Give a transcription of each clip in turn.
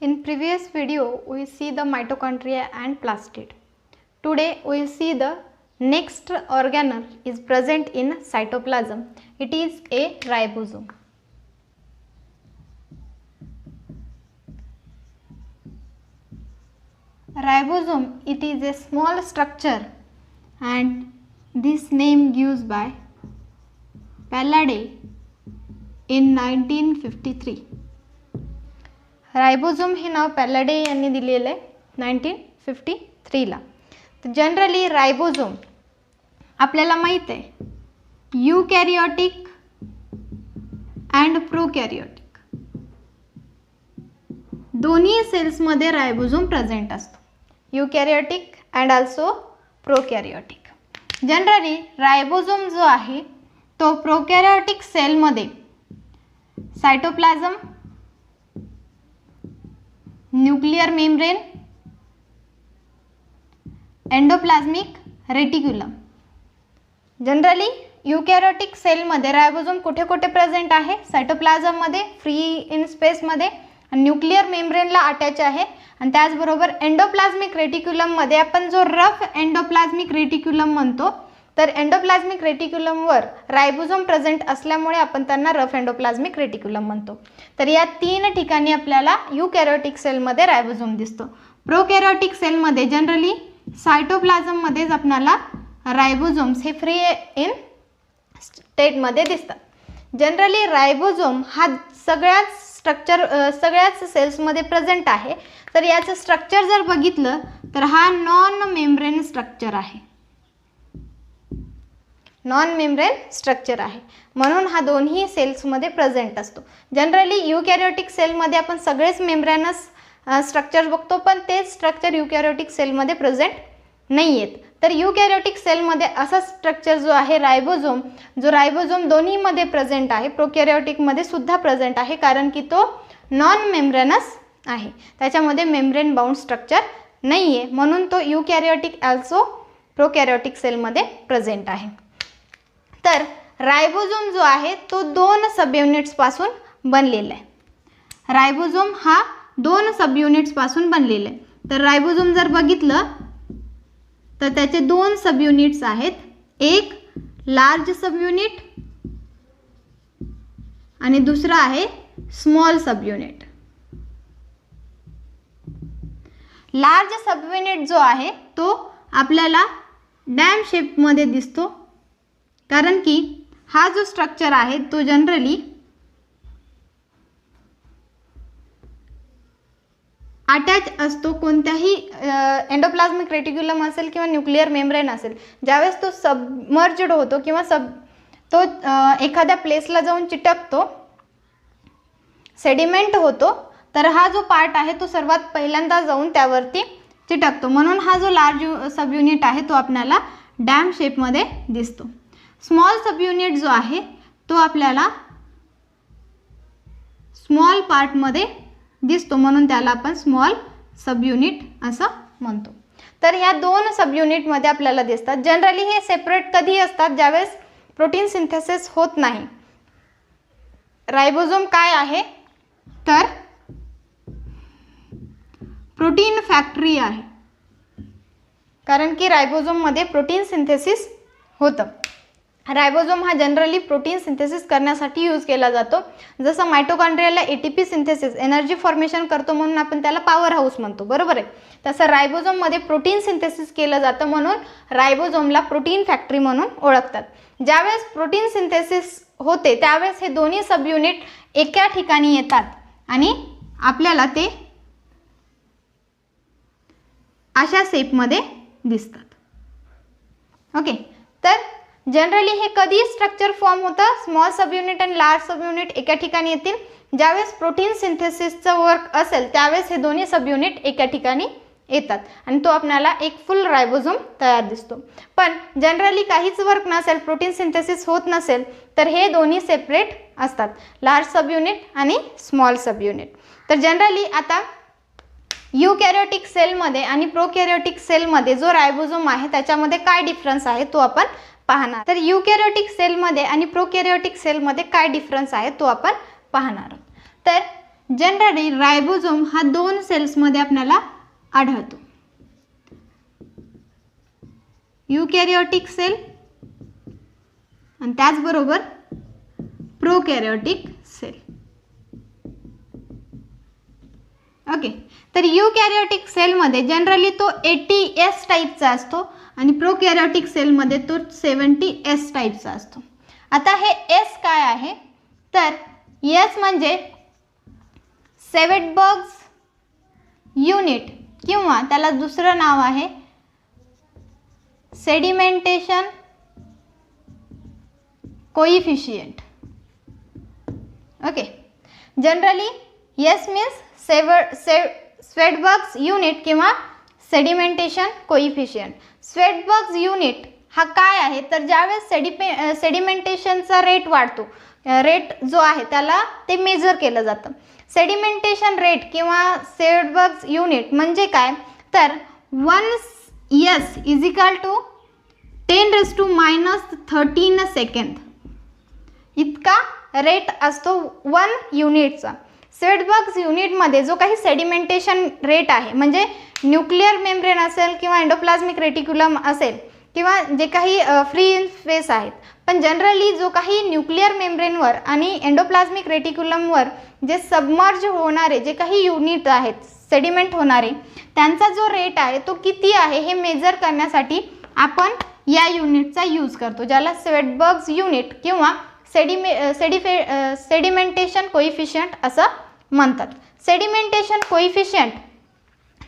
In previous video we see the mitochondria and plastid. Today we see the next organelle is present in cytoplasm. It is a ribosome. Ribosome, it is a small structure and this name gives by Palladay in 1953. Ribosome हे नाव पॅलाडे यांनी दिलेले आहे 1953 ला. तर generally ribosome आपल्याला माहित आहे यूकॅरियोटिक and प्रोकॅरियोटिक दोन्ही सेल्स मध्ये रायबोझोम प्रेझेंट असतो. Eukaryotic and also prokaryotic. Generally ribosome जो आहे तो प्रोकॅरियोटिक सेल मध्ये cytoplasm, nuclear membrane, endoplasmic reticulum. Generally eukaryotic cell मध्ये रायबोझोम कुठे कुठे प्रेझेंट आहे? सायटोप्लाझम मध्ये, फ्री इन स्पेस मध्ये, न्यूक्लियर मेम्ब्रेनला अटॅच आहे आणि त्याचबरोबर एंडोप्लाझ्मिक रेटिक्युलम मध्ये आपण जो रफ एंडोप्लाझ्मिक रेटिक्युलम म्हणतो तर एंडोप्लाझ्मिक रेटिक्युलमवर रायबोझोम प्रेझेंट असल्यामुळे आपण त्यांना रफ एंडोप्लाझ्मिक रेटिक्युलम म्हणतो. तर या तीन ठिकाणी आपल्याला यूकॅरियोटिक सेलमध्ये रायबोझोम दिसतो. प्रोकॅरियोटिक सेलमध्ये जनरली सायटोप्लाझम मध्येच आपल्याला रायबोझोम्स हे फ्री इन स्टेटमध्ये दिसतात. जनरली रायबोझोम हा सगळ्याच सेल्समध्ये प्रेझेंट आहे. तर याचं स्ट्रक्चर जर बघितलं तर हा नॉन मेम्ब्रेन स्ट्रक्चर आहे. नॉन मेम्ब्रेन स्ट्रक्चर आहे म्हणून हा दोन्ही सेल्समध्ये प्रेझेंट असतो. जनरली यूकॅरियोटिक सेलमध्ये आपण सगळेच मेम्ब्रेनस स्ट्रक्चर बघतो पण तेच स्ट्रक्चर यूकॅरियोटिक सेलमध्ये प्रेझेंट नाही आहेत. तर यूकॅरियोटिक सेलमध्ये असा स्ट्रक्चर जो आहे रायबोझोम दोन्हीमध्ये प्रेझेंट आहे. प्रोकॅरियोटिकमध्ये सुद्धा प्रेझेंट आहे कारण की तो नॉन मेम्ब्रेनस आहे, त्याच्यामध्ये मेम्ब्रेन बाउंड स्ट्रक्चर नाही आहे म्हणून तो यूकॅरियोटिक आल्सो प्रोकॅरियोटिक सेलमध्ये प्रेझेंट आहे. तर रायबोझोम जो आहे तो दोन सब युनिट्स पासून बनलेला आहे. रायबोझोम हा दोन सब युनिट्स पासून बनलेला आहे. तर रायबोझोम जर बघितलं तर त्याचे दोन सब युनिट्स आहेत. एक लार्ज सब युनिट आणि दुसरा आहे small sub unit. Large sub unit जो आहे तो आपल्याला डॅम शेप मध्ये दिसतो कारण की हा जो स्ट्रक्चर आहे तो जनरली अटॅच असतो कोणत्याही एंडोप्लाझ्मिक रेटिक्युलम असेल किंवा न्यूक्लियर मेम्ब्रेन असेल. ज्यावेळेस तो सबमर्ज्ड होतो किंवा तो एखाद्या प्लेसला जाऊन चिटकतो, सेडिमेंट होतो, तर हा जो पार्ट आहे तो सर्वात पहिल्यांदा जाऊन त्यावरती चिटकतो म्हणून हा जो लार्ज सब युनिट आहे तो आपल्याला डॅम शेपमध्ये दिसतो. स्मॉल सब युनिट जो आहे तो आपल्याला स्मॉल पार्टमध्ये दिसतो म्हणून त्याला आपण स्मॉल सब युनिट असं म्हणतो. तर ह्या दोन सब युनिटमध्ये आपल्याला दिसतात. जनरली हे सेपरेट कधी असतात? ज्यावेळेस प्रोटीन सिंथेसिस होत नाही. रायबोझोम काय आहे तर प्रोटीन फॅक्टरी आहे कारण की रायबोझोममध्ये प्रोटीन सिंथेसिस होतं. रायबोझोम हा जनरली प्रोटीन सिंथेसिस करण्यासाठी यूज केला जातो. जसं मायटोकॉन्ड्रियाला एटीपी सिंथेसिस एनर्जी फॉर्मेशन करतो म्हणून आपण त्याला पॉवर हाऊस म्हणतो, बरोबर आहे. तसं रायबोझोममध्ये प्रोटीन सिंथेसिस केलं जातं म्हणून रायबोझोमला प्रोटीन फॅक्टरी म्हणून ओळखतात. ज्यावेळेस प्रोटीन सिंथेसिस होते त्यावेळेस हे दोन्ही सब युनिट एका ठिकाणी येतात आणि आपल्याला ते अशा शेपमध्ये दिसतात. ओके. तर जनरली हे कधी स्ट्रक्चर फॉर्म होतं? स्मॉल सब युनिट आणि लार्ज सब युनिट एका ठिकाणी येतील. ज्यावेळेस प्रोटीन सिंथेसिसचं वर्क असेल त्यावेळेस हे दोन्ही सब युनिट एका ठिकाणी येतात आणि तो आपल्याला एक फुल रायबोझोम तयार दिसतो. पण जनरली काहीच वर्क नसेल, प्रोटीन सिंथेसिस होत नसेल तर हे दोन्ही सेपरेट असतात, लार्ज सब युनिट आणि स्मॉल सब युनिट. तर जनरली आता यूकॅरियोटिक सेलमध्ये आणि प्रोकॅरियोटिक सेलमध्ये जो रायबोझोम आहे त्याच्यामध्ये काय डिफरन्स आहे तो आपण पाहणार. तर यूकॅरियोटिक सेलमध्ये आणि प्रोकॅरियोटिक सेलमध्ये काय डिफरन्स आहे तो आपण पाहणार. तर जनरली रायबोझोम हा 2 सेल्समध्ये आपल्याला आढळतो, युकॅरियोटिक सेल आणि त्याचबरोबर प्रोकॅरियोटिक सेल. ओके, तर युकॅरियोटिक सेलमध्ये जनरली तो 80S टाईपचा असतो आणि प्रोकॅरियोटिक सेलमध्ये तो 70S टाईपचा असतो. आता हे S काय आहे, तर S म्हणजे सेवेटबर्ग्स युनिट किंवा त्याला दुसरं नाव आहे sedimentation coefficient. Okay, generally S means Svedberg's unit किंवा सेडिमेंटेशन कोइफिशियंट. स्वेटबर्ग्स युनिट हा काय आहे, तर ज्यावेळेस सेडिमेंटेशनचा रेट वाढतो, रेट जो आहे त्याला ते मेजर केलं जातं. सेडिमेंटेशन रेट किंवा स्वेटबर्ग्स युनिट म्हणजे काय, तर 1S is equal to 10⁻13 second इतका रेट असतो 1 युनिटचा. स्वेटबर्ग्स युनिटमध्ये जो काही सेडिमेंटेशन रेट आहे, म्हणजे न्यूक्लिअर मेम्ब्रेन असेल किंवा एंडोप्लाझ्मिक रेटिक्युलम असेल किंवा जे काही फ्री स्पेस आहेत, पण जनरली जो काही न्यूक्लिअर मेम्ब्रेनवर आणि एंडोप्लाझ्मिक रेटिक्युलमवर जे सबमर्ज होणारे जे काही युनिट आहेत, सेडिमेंट होणारे, त्यांचा जो रेट आहे तो किती आहे हे मेजर करण्यासाठी आपण या युनिटचा यूज करतो, ज्याला स्वेटबर्ग्स युनिट किंवा सेडिमेंटेशन कोइफिशियंट असं म्हणतात. सेडिमेंटेशन कोइफिशियंट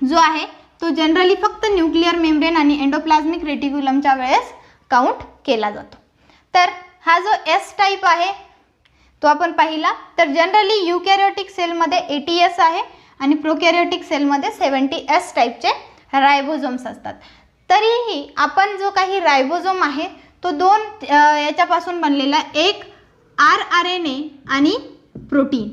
जो आहे तो जनरली फक्त न्यूक्लिअर मेम्ब्रेन आणि एंडोप्लाझ्मिक रेटिक्युलमच्या वेळेस काउंट केला जातो. तर हा जो S टाईप आहे तो आपण पाहिला. तर जनरली युकॅरियोटिक सेलमध्ये 80S आहे आणि प्रोकॅरियोटिक सेलमध्ये 70S टाईपचे रायबोझोम्स असतात. तरीही आपण जो काही रायबोझोम आहे तो 2 याच्यापासून बनलेला, एक RNA आणि प्रोटीन.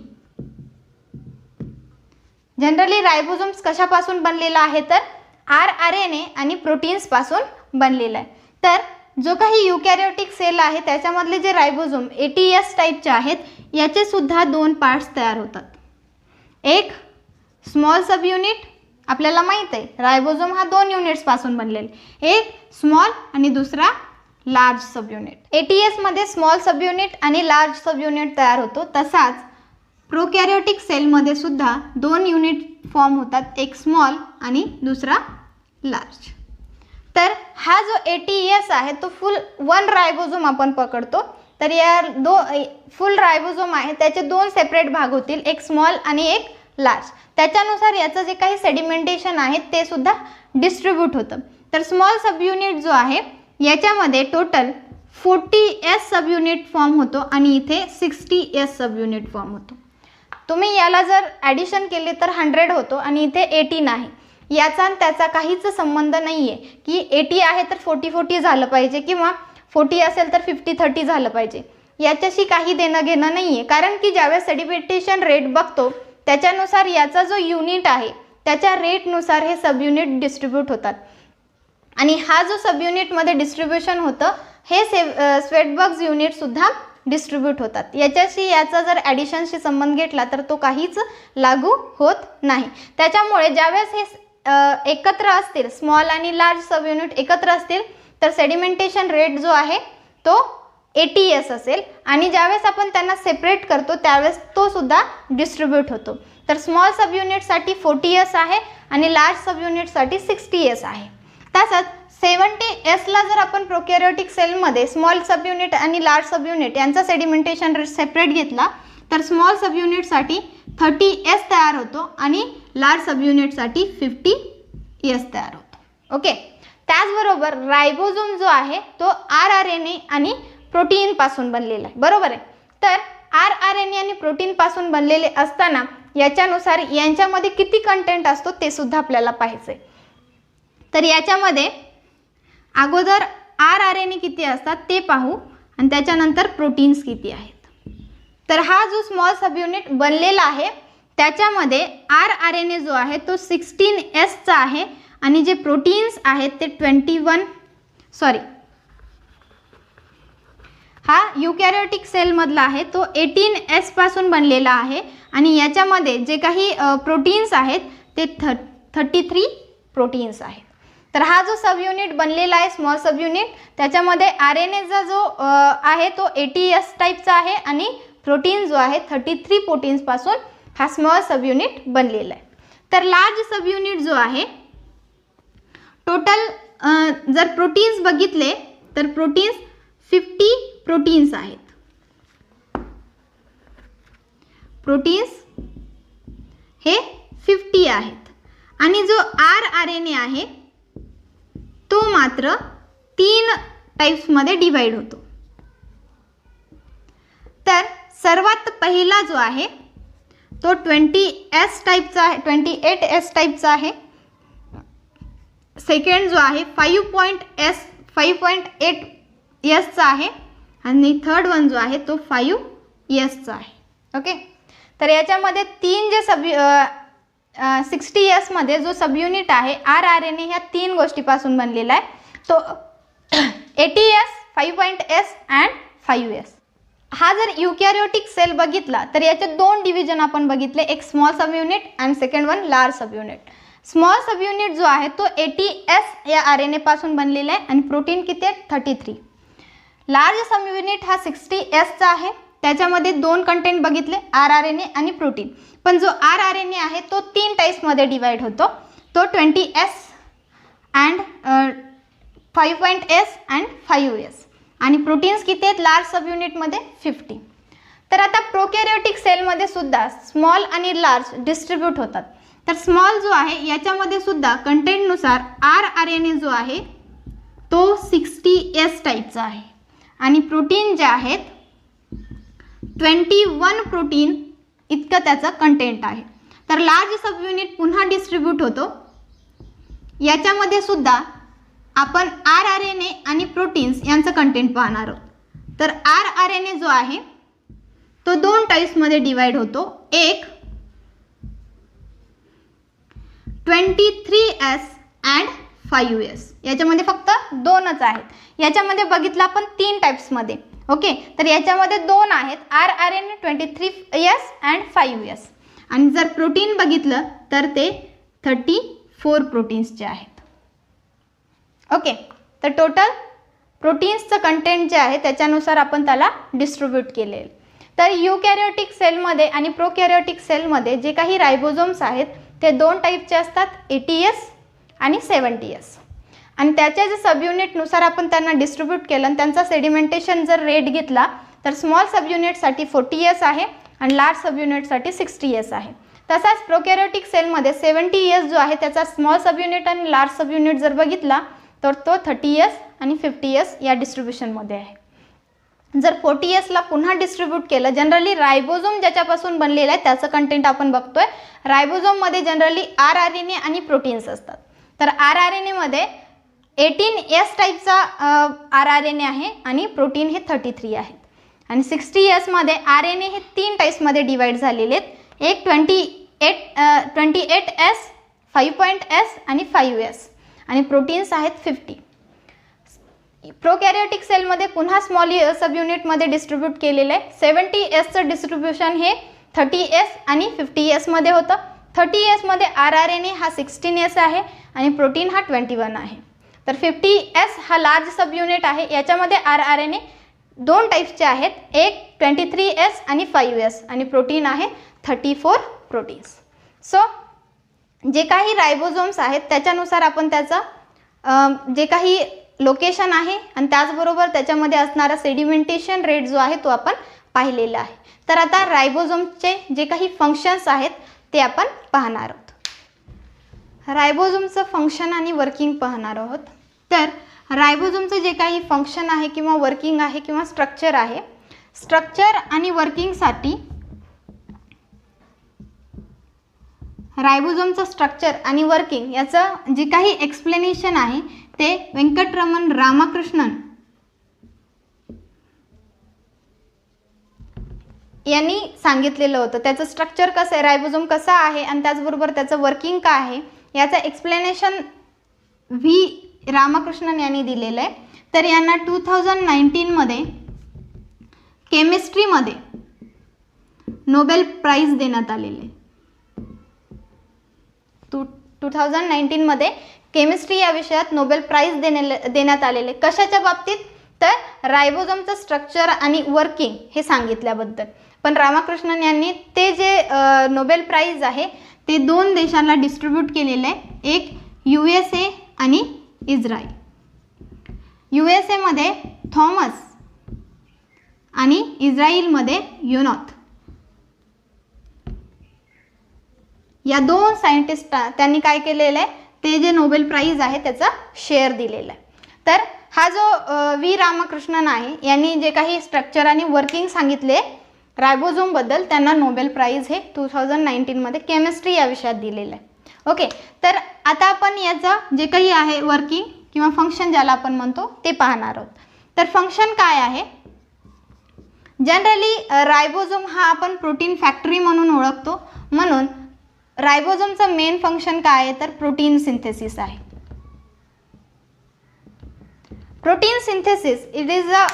जनरली रायबोझोम्स कशापासून बनलेला आहे, तर RNA आणि प्रोटीन्स पासून बनलेला आहे. तर जो काही युकॅरियोटिक सेल आहे त्याच्यामधले जे रायबोझोम 80S टाईपचे आहेत, याचे सुद्धा 2 पार्ट्स तयार होतात. एक स्मॉल सब युनिट, आपल्याला माहित आहे रायबोझोम हा 2 युनिट्स पासून बनलेला, एक स्मॉल आणि दुसरा लार्ज सब युनिट. 80S मध्ये स्मॉल सब युनिट आणि लार्ज सब युनिट तयार होतो. तसाच प्रोकॅरियोटिक सेलमध्ये सुद्धा 2 युनिट फॉर्म होतात, एक स्मॉल आणि दुसरा लार्ज. तर हा जो 80S आहे तो फुल 1 रायबोझोम आपण पकडतो. तर या फुल रायबोझोम आहे त्याचे 2 सेपरेट भाग होतील, एक स्मॉल आणि एक लार्ज. त्याच्यानुसार याचं जे काही सेडिमेंटेशन आहे ते सुद्धा डिस्ट्रीब्यूट होतं. तर स्मॉल सब युनिट जो आहे याच्यामध्ये total 40S sub unit form होतो आणि इथे 60S सब युनिट फॉर्म होतो. तुम्ही याला जर ॲडिशन केले तर 100 होतो आणि इथे 18 आहे. याचा आणि त्याचा काहीच संबंध नाही आहे की 80 आहे तर 40-40 झालं पाहिजे किंवा 40 असेल तर 50-30 झालं पाहिजे. याच्याशी काही देणं घेणं नाही आहे, कारण की ज्यावेळेस सेडिमेंटेशन रेट बघतो त्याच्यानुसार याचा जो युनिट आहे त्याच्या रेटनुसार हे सब युनिट डिस्ट्रीब्यूट होतात. आणि हा जो सब युनिटमध्ये डिस्ट्रीब्युशन होतं हे स्वेटबर्ग्स युनिटसुद्धा डिस्ट्रीब्यूट होतात. याच्याशी याचा जर ॲडिशनशी संबंध घेतला तर तो काहीच लागू होत नाही. त्याच्यामुळे ज्यावेळेस हे एकत्र असतील, स्मॉल आणि लार्ज सब युनिट एकत्र असतील तर सेडिमेंटेशन रेट जो आहे तो 80S असेल आणि ज्यावेळेस आपण त्यांना सेपरेट करतो त्यावेळेस तो सुद्धा डिस्ट्रीब्यूट होतो. तर स्मॉल सब युनिटसाठी 40S आहे आणि लार्ज सब युनिटसाठी 60S आहे. तसंच 70Sला जर आपण प्रोकॅरियोटिक सेलमध्ये स्मॉल सब युनिट आणि लार्ज सब युनिट यांचा सेडिमेंटेशन रेट सेपरेट घेतला तर स्मॉल सब युनिटसाठी 30S तयार होतो आणि लार्ज सब युनिटसाठी 50S तयार होतो. ओके, त्याचबरोबर रायबोझोम जो आहे तो RNA आणि प्रोटीनपासून बनलेला आहे, बरोबर आहे. तर RNA आणि प्रोटीनपासून बनलेले असताना याच्यानुसार यांच्यामध्ये किती कंटेंट असतो ते सुद्धा आपल्याला पाहायचं आहे. तर याच्यामध्ये अगोदर RNA किती असतात ते पाहू आणि त्याच्यानंतर प्रोटीन्स किती आहेत. तर हा जो स्मॉल सब युनिट बनलेला आहे त्याच्यामध्ये RNA जो आहे तो 16Sचा आहे आणि जे प्रोटीन्स आहेत ते हा युकॅरियोटिक सेलमधला आहे तो 18S पासून बनलेला आहे आणि याच्यामध्ये जे काही प्रोटीन्स आहेत ते 33 प्रोटीन्स आहेत. तर हा जो सब युनिट बनलेला आहे स्मॉल सब युनिट, त्याच्यामध्ये RNAचा जो आहे तो 80S टाईपचा आहे आणि प्रोटीन जो आहे 33 प्रोटीन्सपासून हा स्मॉल सब युनिट बनलेला आहे. तर लार्ज सब युनिट जो आहे टोटल जर प्रोटीन्स बघितले तर प्रोटीन्स 50 प्रोटीन्स आहेत. प्रोटीन्स हे 50 आहेत आणि जो RNA आहे तो मात्र 3 टाइप्समध्ये डिवाइड होतो. तर सर्वात पहिला जो आहे तो 20S टाइपचा आहे, 28S टाइपचा आहे. सेकंड जो आहे 5.8Sचा आहे आणि थर्ड वन जो आहे तो 5Sचा आहे. ओके, तर याच्यामध्ये तीन जे 60S मध्ये जो सब युनिट आहे RNA ह्या 3 गोष्टीपासून बनलेला आहे, तो 80S, 5.S अँड 5S. हा जर युकॅरियोटिक सेल बघितला तर याचे 2 डिव्हिजन आपण बघितले, एक small sub unit and second one large sub unit. Small sub unit जो आहे तो 80S या RNA पासून बनलेला आहे आणि प्रोटीन किती आहे 33. लार्ज सब युनिट हा 60Sचा आहे, त्याच्यामध्ये 2 कंटेंट बघितले RNA आणि प्रोटीन. पण जो RNA आहे तो 3 टाइप्समध्ये डिवाइड होतो, तो 20S and 5.S and 5S आणि प्रोटीन्स किती आहेत लार्ज सब युनिटमध्ये 50. तर आता प्रोकॅरियोटिक सेलमध्ये सुद्धा स्मॉल आणि लार्ज डिस्ट्रीब्यूट होतात. तर स्मॉल जो आहे याच्यामध्ये सुद्धा कंटेंटनुसार RNA जो आहे तो 60S टाईपचा आहे आणि प्रोटीन जे आहेत 21 प्रोटीन इतकं त्याचं कंटेंट आहे. तर लार्ज सब युनिट पुन्हा डिस्ट्रीब्यूट होतो. याच्यामध्ये सुद्धा आपण RNA आणि प्रोटीन्स यांचं कंटेंट पाहणार आहोत. तर RNA जो आहे तो 2 टाइप्समध्ये डिवाइड होतो, एक 23S अँड 5S. याच्यामध्ये फक्त 2च आहेत. याच्यामध्ये बघितलं आपण 3 टाइप्समध्ये. ओके, तर याच्यामध्ये 2 आहेत RNA 23S अँड 5S आणि जर प्रोटीन बघितलं तर ते 34 प्रोटीन्सचे आहेत. ओके, तर टोटल प्रोटीन्सचं कंटेंट जे आहे त्याच्यानुसार आपण त्याला डिस्ट्रीब्यूट केले. तर युकॅरियोटिक सेलमध्ये आणि प्रोकॅरियोटिक सेलमध्ये जे काही रायबोझोम्स आहेत ते 2 टाईपचे असतात, 80S आणि 70S. आणि त्याच्या जे सब युनिटनुसार आपण त्यांना डिस्ट्रीब्यूट केलं आणि त्यांचा सेडिमेंटेशन जर रेट घेतला तर स्मॉल सब युनिटसाठी 40S आहे आणि लार्ज सब युनिटसाठी 60S आहे. तसाच प्रोकॅरियोटिक सेलमध्ये 70S जो आहे त्याचा स्मॉल सब युनिट आणि लार्ज सब युनिट जर बघितला तर तो 30S आणि 50S या डिस्ट्रीब्युशनमध्ये आहे. जर 40Sला पुन्हा डिस्ट्रीब्यूट केलं, जनरली रायबोझोम ज्याच्यापासून बनलेला आहे त्याचं कंटेंट आपण बघतोय. रायबोझोममध्ये जनरली RNA आणि प्रोटीन्स असतात. तर RNAमध्ये 18S टाईपचा RNA आहे आणि प्रोटीन हे 33 आहेत आणि 60Sमध्ये RNA हे 3 टाईप्समध्ये डिवाइड झालेले आहेत, एक 28S, 5.S आणि 5S आणि प्रोटीन्स आहेत 50. प्रोकॅरियोटिक सेलमध्ये पुन्हा स्मॉल सब युनिटमध्ये डिस्ट्रीब्यूट केलेलं आहे. 70Sचं डिस्ट्रीब्युशन हे 30S आणि 50Sमध्ये होतं. 30Sमध्ये RNA हा 16S आहे आणि प्रोटीन हा 21 आहे. तर 50S हा लार्ज सब युनिट आहे. याच्यामध्ये RNA 2 टाईप्सचे आहेत, एक 23S आणि 5S आणि प्रोटीन आहे 34 प्रोटीन्स. सो जे काही रायबोझोम्स आहेत त्याच्यानुसार आपण त्याचं जे काही लोकेशन आहे आणि त्याचबरोबर त्याच्यामध्ये असणारा सेडिमेंटेशन रेट जो आहे तो आपण पाहिलेला आहे. तर आता रायबोझोमचे जे काही फंक्शन्स आहेत ते आपण पाहणार आहोत. रायबोझोमचं फंक्शन आणि वर्किंग पाहणार आहोत. तर रायबोझोमचं जे काही फंक्शन आहे किंवा वर्किंग आहे किंवा स्ट्रक्चर आहे, स्ट्रक्चर आणि वर्किंगसाठी रायबोझोमचं स्ट्रक्चर आणि वर्किंग याचं जे काही एक्सप्लेनेशन आहे ते वेंकटरमण रामकृष्णन यांनी सांगितलेलं होतं. त्याचं स्ट्रक्चर कसं आहे, रायबोझोम कसा आहे आणि त्याचबरोबर त्याचं वर्किंग काय आहे याचं एक्सप्लेनेशन व्ही रामकृष्णन यांनी दिलेलं आहे. तर यांना 2019 मध्ये केमिस्ट्रीमध्ये नोबेल प्राइज देण्यात आलेले. 2019 केमिस्ट्री या विषयात नोबेल प्राइज देण्यात आलेले. कशाच्या बाबतीत? तर रायबोझोमचं स्ट्रक्चर आणि वर्किंग हे सांगितल्याबद्दल. पण रामाकृष्णन यांनी ते जे नोबेल प्राइज आहे ते 2 देशांना डिस्ट्रीब्यूट केलेलं आहे. एक USA आणि इस्रायल. USA मध्ये थॉमस आणि इस्रायलमध्ये युनॉथ या 2 सायंटिस्ट त्यांनी काय केलेलं आहे, ते जे नोबेल प्राइज आहे त्याचा शेअर दिलेला आहे. तर हा जो व्ही रामकृष्णन आहे यांनी जे काही स्ट्रक्चर आणि वर्किंग सांगितले रायबोझोमबद्दल, त्यांना नोबेल प्राइज हे 2019 केमिस्ट्री या विषयात दिलेलं आहे. ओके, तर आता आपण याचं जे काही आहे वर्किंग किंवा फंक्शन ज्याला आपण म्हणतो ते पाहणार आहोत. तर फंक्शन काय आहे? जनरली रायबोझोम हा आपण प्रोटीन फॅक्टरी म्हणून ओळखतो. म्हणून रायबोझोमचं मेन फंक्शन काय आहे तर प्रोटीन सिंथेसिस आहे. Protein synthesis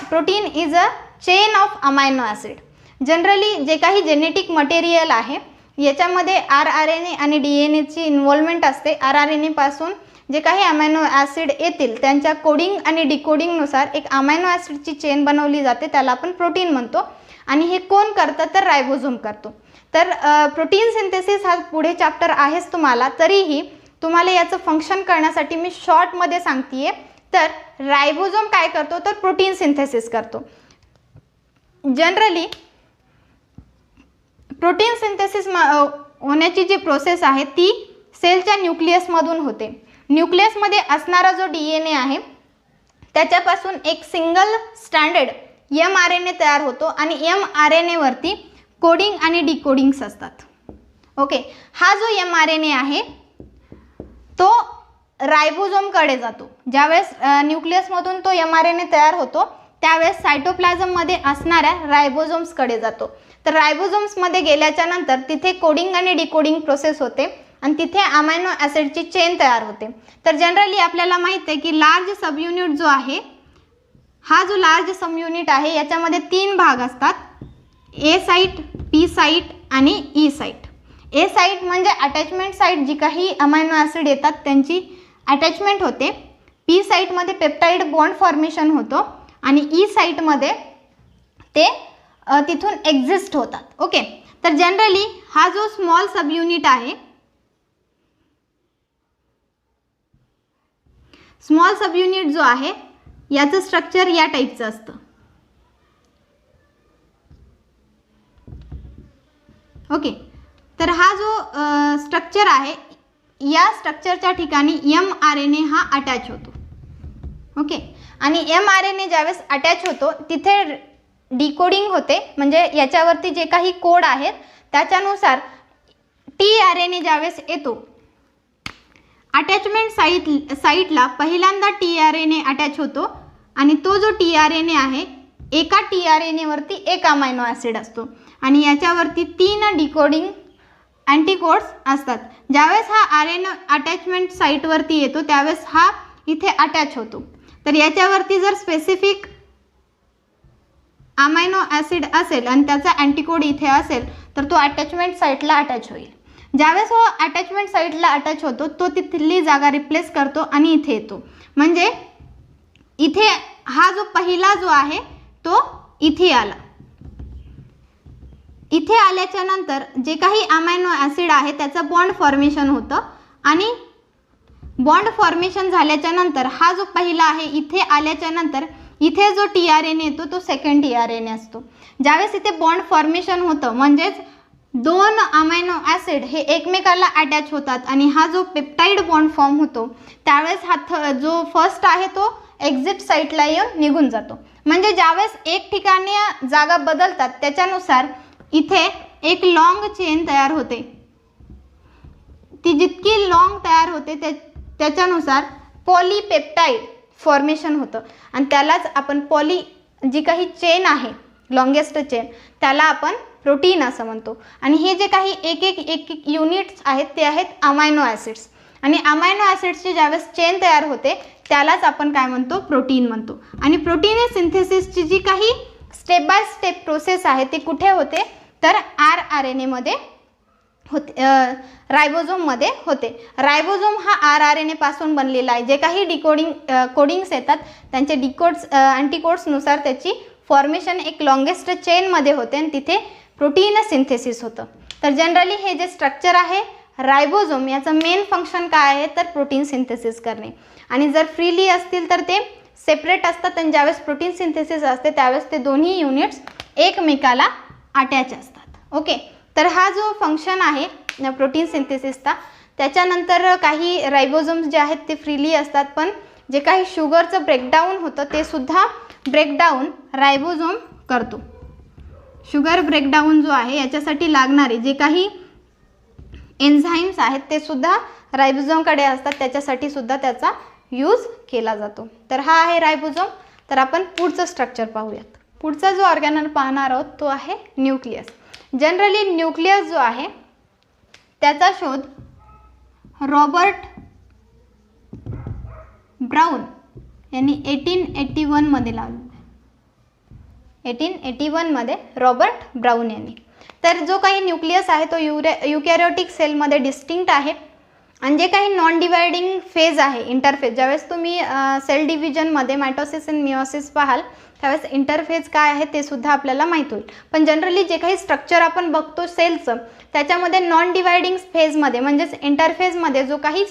protein is a chain of amino acid. Generally जे काही जेनेटिक मटेरियल आहे याच्यामध्ये RNA आणि DNA इन्व्हॉल्वमेंट असते. RNA पासून जे काही अमायनो ॲसिड येतील त्यांच्या कोडिंग आणि डिकोडिंगनुसार एक अमायनो ॲसिडची चेन बनवली जाते, त्याला आपण प्रोटीन म्हणतो. आणि हे कोण करतं तर रायबोझोम करतो. तर प्रोटीन सिंथेसिस हा पुढे चॅप्टर आहेच तुम्हाला, तरीही तुम्हाला याचं फंक्शन करण्यासाठी मी शॉर्टमध्ये सांगते. तर रायबोझोम काय करतो तर प्रोटीन सिंथेसिस करतो. जनरली प्रोटीन सिंथेसिस होण्याची जी प्रोसेस आहे ती सेलच्या न्यूक्लियसमधून होते. न्यूक्लियसमध्ये असणारा जो DNA आहे त्याच्यापासून एक सिंगल स्टँडर्ड mRNA तयार होतो आणि mRNAवरती कोडिंग आणि डिकोडिंग्स असतात. ओके, हा जो mRNA आहे तो रायबोझोमकडे जातो. ज्यावेळेस न्यूक्लियसमधून तो mRNA तयार होतो त्यावेळेस सायटोप्लाझममध्ये असणाऱ्या रायबोझोम्सकडे जातो. तर रायबोझोम्समध्ये गेल्याच्या नंतर तिथे कोडिंग आणि डिकोडिंग प्रोसेस होते आणि तिथे अमायनो ॲसिडची चेन तयार होते. तर जनरली आपल्याला माहिती आहे की लार्ज सब युनिट जो आहे, हा जो लार्ज सब युनिट आहे याच्यामध्ये 3 भाग असतात. A साईट, P साईट आणि E साईट. A साईट म्हणजे अटॅचमेंट साईट, जी काही अमायनो ॲसिड येतात त्यांची अटॅचमेंट होते. P साईटमध्ये पेप्टाइड बॉन्ड फॉर्मेशन होतो आणि E साईटमध्ये ते तिथून एक्झिस्ट होतात. ओके, तर जनरली हा जो स्मॉल सब युनिट आहे, स्मॉल सब युनिट जो आहे याचं स्ट्रक्चर या टाईपचं असतं. ओके, तर हा जो स्ट्रक्चर आहे या स्ट्रक्चरच्या ठिकाणी mRNA हा अटॅच होतो. ओके, आणि mRNA ज्यावेळेस अटॅच होतो तिथे डिकोडिंग होते, म्हणजे याच्यावरती जे काही कोड आहेत त्याच्यानुसार tRNA ज्यावेळेस येतो अटॅचमेंट साईटला पहिल्यांदा tRNA अटॅच होतो आणि तो जो tRNA आहे एका tRNAवरती एक अमायनो ॲसिड असतो आणि याच्यावरती 3 डिकोडिंग अँटीकोड्स असतात. ज्यावेळेस हा RNA अटॅचमेंट साईटवरती येतो त्यावेळेस हा इथे अटॅच होतो. तर याच्यावरती जर स्पेसिफिक अमायनो ॲसिड असेल आणि त्याचा अँटीकोड इथे असेल तर तो अटॅचमेंट साईटला अटॅच होईल. ज्यावेळेस हा अटॅचमेंट साईटला अटॅच होतो तो तिथली जागा रिप्लेस करतो आणि इथे येतो. म्हणजे इथे हा जो पहिला जो आहे तो इथे आला. इथे आल्याच्या नंतर जे काही अमायनो ॲसिड आहे त्याचं बॉन्ड फॉर्मेशन होतं आणि बॉन्ड फॉर्मेशन झाल्याच्या नंतर हा जो पहिला आहे इथे आल्याच्या नंतर इथे जो tRNA येतो तो सेकंड tRNA असतो. ज्यावेळेस इथे बॉन्ड फॉर्मेशन होतं म्हणजेच 2 अमायनो ॲसिड हे एकमेकाला अटॅच होतात आणि हा जो पेप्टाइड बॉन्ड फॉर्म होतो त्यावेळेस हा जो फर्स्ट आहे तो एक्झिट साईटला येऊन निघून जातो. म्हणजे ज्यावेळेस एक ठिकाणी जागा बदलतात त्याच्यानुसार इथे एक लॉंग चेन तयार होते. ती जितकी लॉंग तयार होते त्याच्यानुसार पॉलीपेप्टाइड फॉर्मेशन होतं आणि त्यालाच आपण जी काही चेन आहे लॉंगेस्ट चेन त्याला आपण प्रोटीन असं म्हणतो. आणि हे जे काही एक एक युनिट्स आहेत ते आहेत अमायनो ॲसिड्स आणि अमायनो ॲसिड्सची ज्यावेळेस चेन तयार होते त्यालाच आपण काय म्हणतो प्रोटीन म्हणतो. आणि प्रोटीन सिंथेसिसची जी काही स्टेप बाय स्टेप प्रोसेस आहे ती कुठे होते, तर RNA मध्ये होते, रायबोझोममध्ये होते. रायबोझोम हा RNA पासून बनलेला आहे. जे काही कोडिंग्स येतात त्यांचे डिकोड्स अँटीकोड्सनुसार त्याची फॉर्मेशन एक लॉंगेस्ट चेनमध्ये होते आणि तिथे प्रोटीन सिंथेसिस होतं. तर जनरली हे जे स्ट्रक्चर आहे रायबोझोम, याचं मेन फंक्शन काय आहे, तर प्रोटीन सिंथेसिस करणे. आणि जर फ्रीली असतील तर ते सेपरेट असतात आणि ज्यावेळेस प्रोटीन सिंथेसिस असते त्यावेळेस ते दोन्ही युनिट्स एकमेकाला अटॅच असतात. ओके, तर हा जो फंक्शन आहे प्रोटीन सिंथेसिसचा, त्याच्यानंतर काही रायबोझोम्स जे आहेत ते फ्रीली असतात, पण जे काही शुगरचं ब्रेकडाऊन होतं ते सुद्धा ब्रेकडाऊन रायबोझोम करतो. शुगर ब्रेकडाऊन जो आहे याच्यासाठी लागणारे जे काही एन्झाईम्स आहेत ते सुद्धा रायबोझोमकडे असतात, त्याच्यासाठी सुद्धा त्याचा यूज केला जातो. तर हा आहे रायबोझोम. तर आपण पुढचं स्ट्रक्चर पाहूयात. पुढचा जो ऑर्गॅनल पाहणार आहोत तो आहे न्यूक्लियस. जनरली न्यूक्लियस जो आहे त्याचा शोध रॉबर्ट ब्राउन यांनी 1881 मध्ये लावला. 1881 मध्ये रॉबर्ट ब्राउन यांनी. तर जो काही न्यूक्लियस आहे तो युकॅरियोटिक सेलमध्ये डिस्टिंक्ट आहे आणि जे काही नॉन डिवायडिंग फेज आहे, इंटरफेज, ज्यावेळेस तुम्ही सेल डिव्हिजनमध्ये मायटोसिस आणि मिओसिस पाहाल त्यावेळेस इंटरफेज काय आहे ते सुद्धा आपल्याला माहीत होईल. पण जनरली जे काही स्ट्रक्चर आपण बघतो सेलचं त्याच्यामध्ये नॉन डिवायडिंग फेजमध्ये म्हणजेच इंटरफेजमध्ये जो काही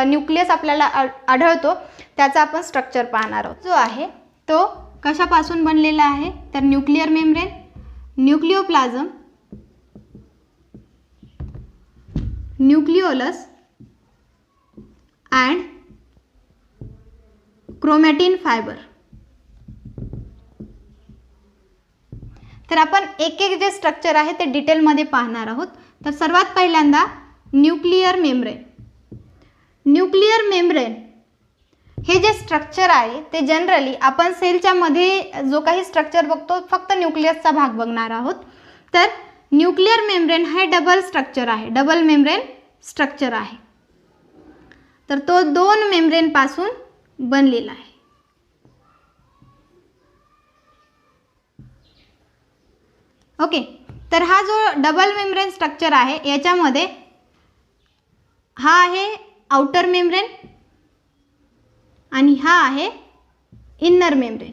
न्यूक्लियस आपल्याला आढळतो त्याचा आपण स्ट्रक्चर पाहणार आहोत. जो आहे तो कशापासून बनलेला आहे, तर nuclear membrane, nucleoplasm, nucleolus and chromatin fibre. तर आपण एक एक जे स्ट्रक्चर आहे ते डिटेलमध्ये पाहणार आहोत. तर सर्वात पहिल्यांदा न्यूक्लियर मेम्ब्रेन. न्यूक्लियर मेम्ब्रेन हे जे स्ट्रक्चर आहे ते जनरली आपण सेलच्या मध्ये जो काही स्ट्रक्चर बघतो फक्त न्यूक्लियसचा भाग बघणार आहोत. तर न्यूक्लियर मेम्ब्रेन हे डबल स्ट्रक्चर आहे, डबल मेम्ब्रेन स्ट्रक्चर आहे. तर तो 2 मेम्ब्रेन पासून बनलेला आहे. ओके, तर हा जो डबल मेम्ब्रेन स्ट्रक्चर आहे याच्यामध्ये हा आहे आउटर मेम्ब्रेन आणि हा आहे इनर मेम्ब्रेन.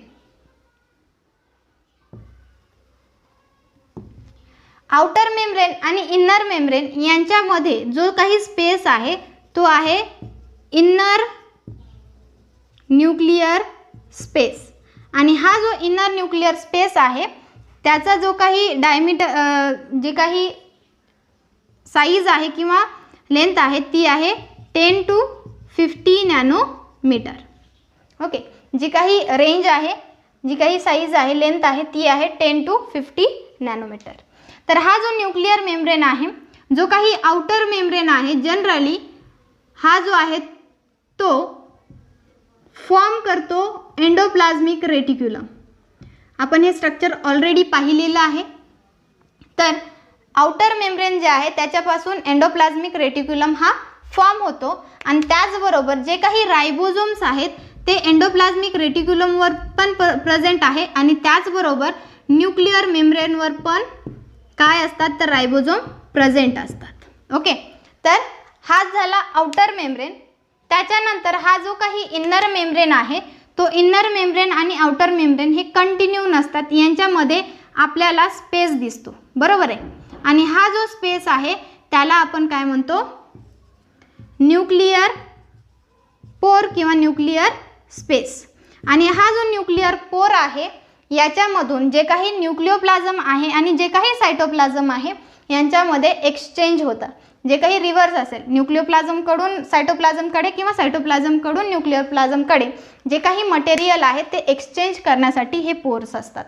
आउटर मेम्ब्रेन आणि इनर मेम्ब्रेन यांच्यामध्ये जो काही स्पेस आहे तो आहे इनर न्यूक्लियर स्पेस. आणि हा जो इनर न्यूक्लियर स्पेस आहे त्याचा जो काही जे काही साईज आहे किंवा लेंथ आहे ती आहे 10 to 50 नॅनोमीटर. ओके, जी काही रेंज आहे, जी काही साईज आहे, लेंथ आहे ती आहे 10 to 50 नॅनोमीटर. तर हा जो न्यूक्लियर मेम्ब्रेन आहे, जो काही आउटर मेम्ब्रेन आहे, जनरली हा जो आहे तो फॉर्म करतो एंडोप्लाझ्मिक रेटिक्युलम. आपण हे स्ट्रक्चर ऑलरेडी पाहिलेलं आहे. तर आउटर मेम्ब्रेन जे आहे त्याच्यापासून एंडोप्लाझ्मिक रेटिक्युलम हा फॉर्म होतो आणि त्याचबरोबर जे काही रायबोझोम्स आहेत ते एंडोप्लाझ्मिक रेटिक्युलमवर पण प्रेझेंट आहे आणि त्याचबरोबर न्यूक्लियर मेम्ब्रेनवर पण काय असतात तर रायबोझोम प्रेझेंट असतात. ओके, तर हा झाला आउटर मेम्ब्रेन. त्याच्यानंतर हा जो काही इनर मेम्ब्रेन आहे तो इनर मेम्ब्रेन आणि आउटर मेम्ब्रेन हे कंटिन्यू नसतात, यांच्यामध्ये आपल्याला स्पेस दिसतो, बरोबर आहे. आणि हा जो स्पेस आहे त्याला आपण काय म्हणतो, न्यूक्लियर पोर किंवा न्यूक्लियर स्पेस. आणि हा जो न्यूक्लियर पोर आहे याच्यामधून जे काही न्यूक्लियोप्लाझम आहे आणि जे काही सायटोप्लाझम आहे यांच्यामध्ये एक्सचेंज होतं. जे काही रिव्हर्स असेल न्यूक्लियोप्लाझमकडून सायटोप्लाझमकडे किंवा सायटोप्लाझमकडून न्यूक्लियोप्लाझमकडे जे काही मटेरियल आहे ते एक्सचेंज करण्यासाठी हे पोर्स असतात.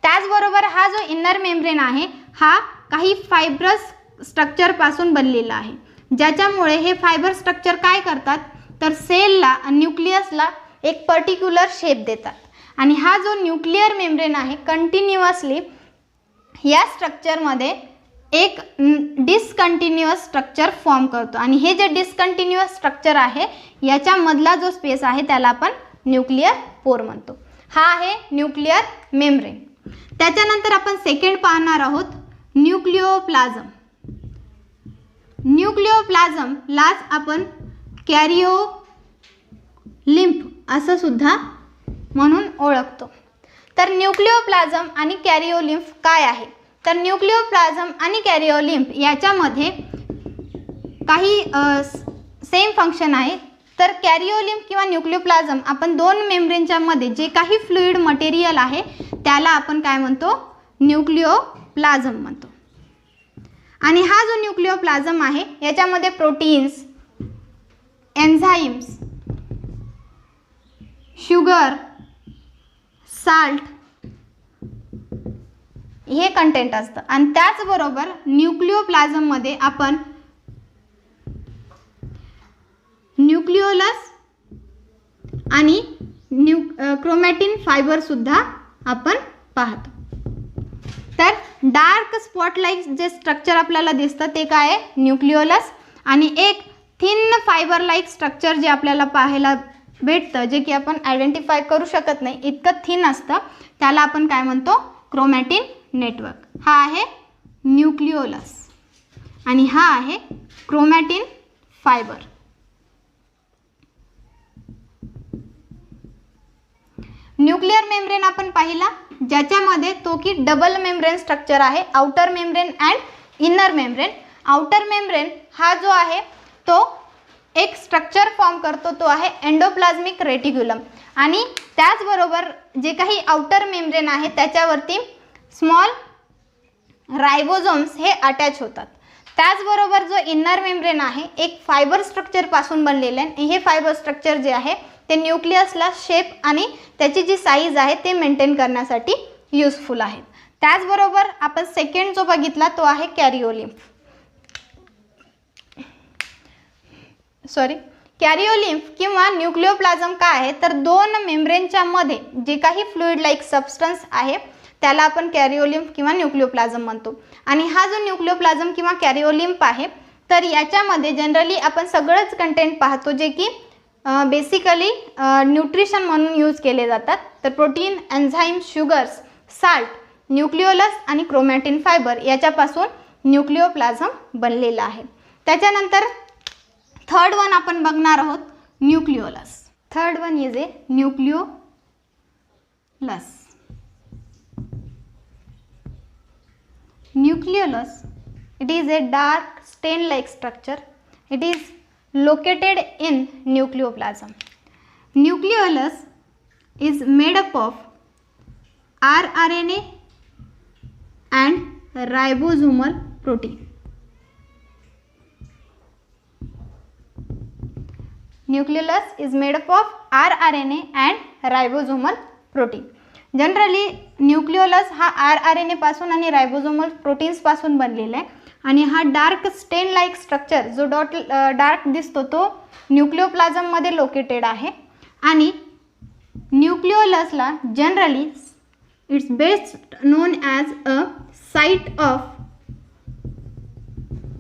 त्याचबरोबर हा जो इनर मेम्ब्रेन आहे हा काही फायब्रस स्ट्रक्चरपासून बनलेला आहे, ज्याच्यामुळे हे फायबर स्ट्रक्चर काय करतात तर सेलला न्यूक्लियसला एक पर्टिक्युलर शेप देतात. आणि हा जो न्यूक्लियर मेम्ब्रेन आहे कंटिन्युअसली या स्ट्रक्चरमध्ये एक डिसकंटिन्युअस स्ट्रक्चर फॉर्म करतो. आणि हे जे डिसकंटिन्युअस स्ट्रक्चर आहे याच्यामधला जो स्पेस आहे त्याला आपण न्यूक्लियर पोर म्हणतो. हा आहे न्यूक्लियर मेम्ब्रेन. त्याच्यानंतर आपण सेकंड पाहणार आहोत न्यूक्लिओप्लाझम. न्यूक्लिओप्लाझमलाच आपण कॅरिओलिम्फ असं सुद्धा म्हणून ओळखतो. तर न्यूक्लिओप्लाझम आणि कॅरिओलिम्फ काय आहे? तर न्यूक्लिओप्लाझम आणि कॅरिओलिम्फ याच्यामध्ये काही सेम फंक्शन आहे. तर कॅरिओलिम्फ किंवा न्यूक्लिओप्लाझम आपण दोन मेम्ब्रेनच्या मध्ये जे काही फ्लुइड मटेरियल आहे त्याला आपण काय म्हणतो? न्यूक्लिओप्लाझम म्हणतो. आणि हा जो न्यूक्लिओप्लाझम आहे याच्यामध्ये प्रोटीन्स, एन्झाईम्स, शुगर, साल्ट हे कंटेंट असतं. आणि त्याचबरोबर न्यूक्लिओप्लाझममध्ये आपण न्यूक्लिओलस आणि क्रोमॅटिन फायबर सुद्धा आपण पाहतो. तर डार्क स्पॉट लाईक जे स्ट्रक्चर आपल्याला दिसतं ते काय आहे? न्यूक्लिओलस. आणि एक थिन फायबर लाईक स्ट्रक्चर जे आपल्याला पाहायला भेटतं, जे की आपण आयडेंटिफाय करू शकत नाही इतकं थिन असतं, त्याला आपण काय म्हणतो? Chromatin network. हा आहे न्यूक्लिओलस आणि हा आहे क्रोमॅटिन फायबर. न्यूक्लिअर मेम्ब्रेन आपण पाहिला, ज्याच्यामध्ये तो की डबल मेम्ब्रेन स्ट्रक्चर आहे, outer membrane and inner membrane. Outer membrane हा जो आहे तो एक स्ट्रक्चर फॉर्म करतो, तो आहे एंडोप्लाझ्मिक रेटिक्युलम. आणि त्याचबरोबर जे काही आउटर मेम्ब्रेन आहे त्याच्यावरती स्मॉल रायबोझोम्स हे अटॅच होतात. त्याचबरोबर जो इनर मेम्ब्रेन आहे एक फायबर स्ट्रक्चरपासून बनलेलं आहे. हे फायबर स्ट्रक्चर जे आहे ते न्यूक्लियसला शेप आणि त्याची जी साईज आहे ते मेंटेन करण्यासाठी यूजफुल आहेत. त्याचबरोबर आपण सेकंड जो बघितला तो आहे कॅरिओलिम्फ. कॅरिओलिम्फ किंवा न्यूक्लिओप्लाझम काय आहे? तर दोन मेम्ब्रेनच्या मध्ये जे काही फ्लुइड लाईक सबस्टन्स आहे त्याला आपण कॅरिओलिम्फ किंवा न्यूक्लिओप्लाझम म्हणतो. आणि हा जो न्यूक्लिओप्लाझम किंवा कॅरिओलिम्फ आहे तर याच्यामध्ये जनरली आपण सगळंच कंटेंट पाहतो जे की बेसिकली न्यूट्रिशन म्हणून यूज केले जातात. तर protein, enzyme, sugars, salt, nucleolus आणि क्रोमॅटिन फायबर याच्यापासून न्यूक्लिओप्लाझम बनलेला आहे. त्याच्यानंतर थर्ड वन आपण बघणार आहोत nucleolus. Third one is a nucleolus. Nucleolus, it is a dark stain-like structure. It is located in nucleoplasm. Nucleolus is made up of rRNA and ribosomal protein. Nucleolus is made up of rRNA and ribosomal protein. Generally nucleolus हा rRNA पासून आणि रायबोझोमल proteins पासून बनलेला आहे. आणि हा dark स्टेन like structure जो डार्क दिसतो तो न्यूक्लिओप्लाझममध्ये लोकेटेड आहे. आणि न्यूक्लिओलसला generally it's best known as a site of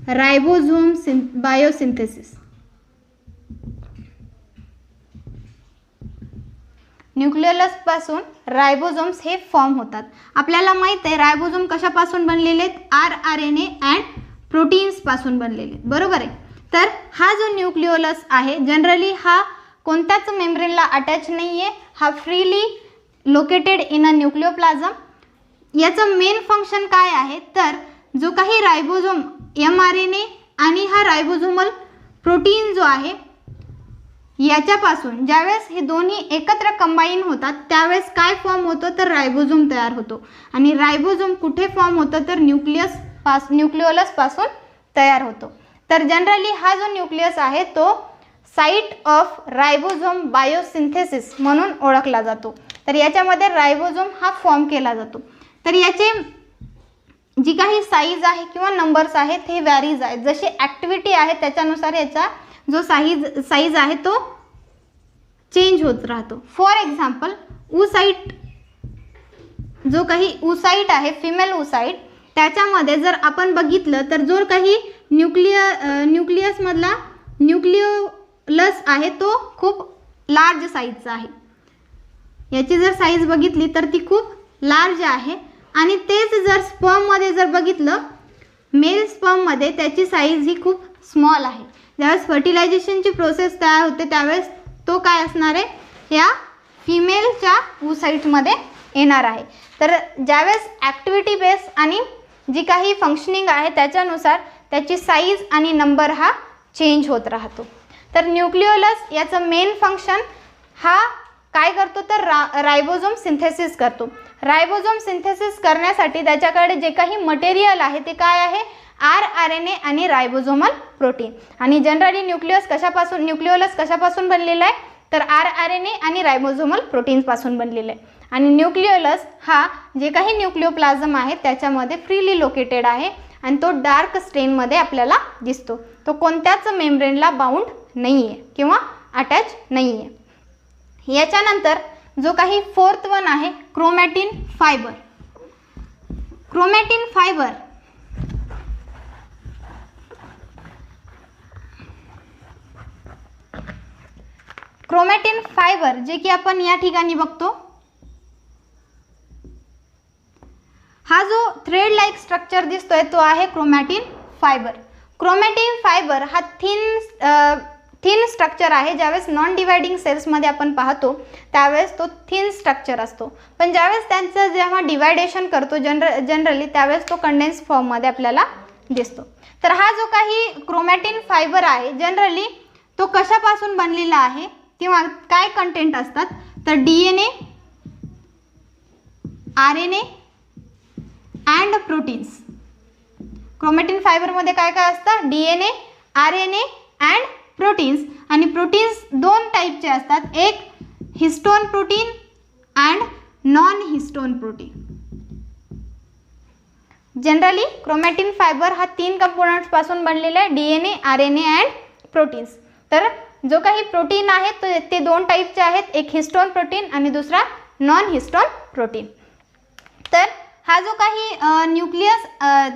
ribosome biosynthesis. Nucleolus पासून रायबोझोम्स हे फॉर्म होतात. आपल्याला माहित आहे रायबोझोम कशापासून बनलेले आहेत? rRNA अँड प्रोटीन्स पासून बनलेले आहेत, बरोबर आहे. तर हा जो न्यूक्लिओलस आहे जनरली हा कोणत्याच मेम्ब्रेनला अटॅच नाही आहे, हा freely located in a nucleoplasm. याचं मेन फंक्शन काय आहे? तर जो काही रायबोझोम mRNA आणि हा रायबोझोमल प्रोटीन जो आहे याच्यापासून ज्यावेळेस हे दोन्ही एकत्र कंबाईन होतात त्यावेळेस काय फॉर्म होतो? तर रायबोझोम तयार होतो. आणि रायबोझोम कुठे फॉर्म होतं? तर न्यूक्लिओलस पासून तयार होतो. तर जनरली हा जो न्यूक्लियस आहे तो साईट ऑफ रायबोझोम बायोसिंथेसिस म्हणून ओळखला जातो. तर याच्यामध्ये रायबोझोम हा फॉर्म केला जातो. तर याचे जी काही साईज आहे किंवा नंबर्स आहेत हे व्हॅरीज आहेत, जशी ॲक्टिव्हिटी आहे त्याच्यानुसार याचा जो साईज आहे तो चेंज होत राहतो. फॉर एक्झाम्पल ऊसाइट, जो काही ऊसाइट आहे फिमेल ऊसाइट, त्याच्यामध्ये जर आपण बघितलं तर जो काही न्यूक्लियसमधला न्यूक्लिओलस आहे तो खूप लार्ज साईजचा आहे. याची जर साईज बघितली तर ती खूप लार्ज आहे. आणि तेच जर स्पर्ममध्ये जर बघितलं, मेल स्पर्ममध्ये त्याची साईज ही खूप स्मॉल आहे. ज्यावेळेस फर्टिलायझेशनची प्रोसेस तयार होते त्यावेळेस तो काय असणार आहे, या फिमेलच्या oocyteमध्ये येणार आहे. तर ज्यावेळेस ॲक्टिव्हिटी बेस आणि जी काही फंक्शनिंग आहे त्याच्यानुसार त्याची साईज आणि नंबर हा चेंज होत राहतो. तर न्यूक्लिओलस याचं मेन फंक्शन हा काय करतो, तर रायबोझोम सिंथेसिस करतो. रायबोझोम सिंथेसिस करण्यासाठी त्याच्याकडे जे काही मटेरियल आहे ते काय आहे, RNA आणि रायबोझोमल प्रोटीन. आणि जनरली न्यूक्लिओलस कशापासून बनलेला आहे, तर RNA आणि रायबोझोमल प्रोटीन्सपासून बनलेलं आहे. आणि न्यूक्लिओलस हा जे काही न्यूक्लिओप्लाझम आहे त्याच्यामध्ये फ्रीली लोकेटेड आहे आणि तो डार्क स्टेनमध्ये आपल्याला दिसतो. तो कोणत्याच मेम्ब्रेनला बाउंड नाही आहे किंवा अटॅच नाही आहे. याच्यानंतर जो काही फोर्थ वन आहे, क्रोमॅटिन फायबर. क्रोमॅटिन फायबर जे की आपण या ठिकाणी बघतो, हा जो थ्रेड लाईक स्ट्रक्चर दिसतोय तो आहे क्रोमॅटिन फायबर. क्रोमॅटिन फायबर हा थिन स्ट्रक्चर आहे. ज्यावेळेस नॉन डिवायडिंग सेल्समध्ये आपण पाहतो त्यावेळेस तो थिन स्ट्रक्चर असतो, पण ज्यावेळेस त्यांचं जेव्हा डिवायडेशन करतो जनरली त्यावेळेस तो कंडेन्स फॉर्ममध्ये आपल्याला दिसतो. तर हा जो काही क्रोमॅटिन फायबर आहे जनरली तो कशापासून बनलेला आहे किंवा काय कंटेंट असतात, तर DNA, RNA and proteins. Chromatin फायबरमध्ये काय काय असतं, DNA, RNA अँड प्रोटीन्स. आणि प्रोटीन्स दोन टाईपचे असतात, एक histone protein and non histone protein. Generally chromatin fibre हा 3 कंपोनंट्सपासून बनलेला आहे, DNA, RNA अँड प्रोटीन्स. तर जो काही प्रोटीन आहे ते दोन टाईपचे आहेत, एक हिस्टोन प्रोटीन आणि दुसरा नॉन हिस्टोन प्रोटीन. तर हा जो काही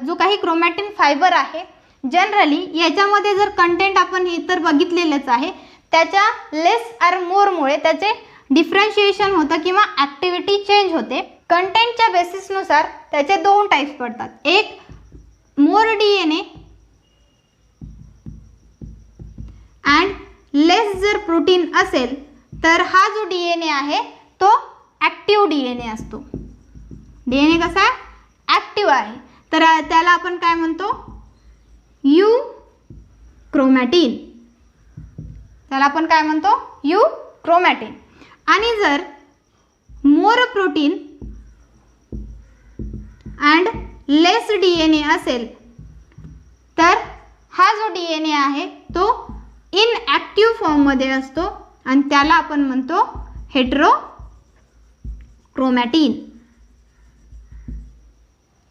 जो काही क्रोमॅटिन फायबर आहे जनरली याच्यामध्ये जर कंटेंट आपण इतर बघितलेलंच आहे, त्याच्या लेस आर मोरमुळे त्याचे डिफरन्शिएशन होतं किंवा ॲक्टिव्हिटी चेंज होते. कंटेंटच्या बेसिसनुसार त्याचे दोन टाईप्स पडतात, एक मोर DNA अँड लेस जर प्रोटीन असेल तर हा जो DNA आहे तो ॲक्टिव्ह DNA असतो. DNA कसा आहे, ॲक्टिव्ह आहे. तर त्याला आपण काय म्हणतो, क्रोमॅटिन. त्याला आपण काय म्हणतो, क्रोमॅटिन. आणि जर more protein and less DNA असेल तर हा जो DNA आहे तो इनॲक्टिव्ह फॉर्ममध्ये असतो आणि त्याला आपण म्हणतो हेटेरोक्रोमॅटिन.